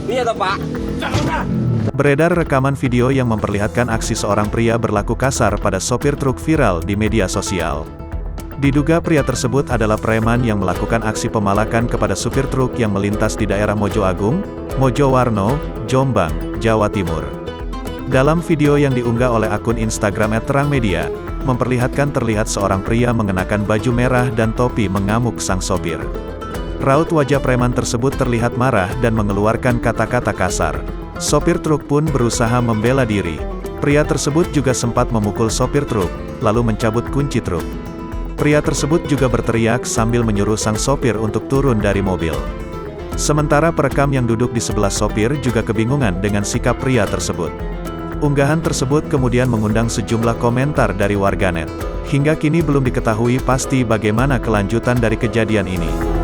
Iya toh, Pak. Beredar rekaman video yang memperlihatkan aksi seorang pria berlaku kasar pada sopir truk viral di media sosial. Diduga pria tersebut adalah preman yang melakukan aksi pemalakan kepada supir truk yang melintas di daerah Mojo Agung, Mojowarno, Jombang, Jawa Timur. Dalam video yang diunggah oleh akun Instagram @terangmedia, memperlihatkan terlihat seorang pria mengenakan baju merah dan topi mengamuk sang sopir. Raut wajah preman tersebut terlihat marah dan mengeluarkan kata-kata kasar. Sopir truk pun berusaha membela diri. Pria tersebut juga sempat memukul sopir truk, lalu mencabut kunci truk. Pria tersebut juga berteriak sambil menyuruh sang sopir untuk turun dari mobil. Sementara perekam yang duduk di sebelah sopir juga kebingungan dengan sikap pria tersebut. Unggahan tersebut kemudian mengundang sejumlah komentar dari warganet. Hingga kini belum diketahui pasti bagaimana kelanjutan dari kejadian ini.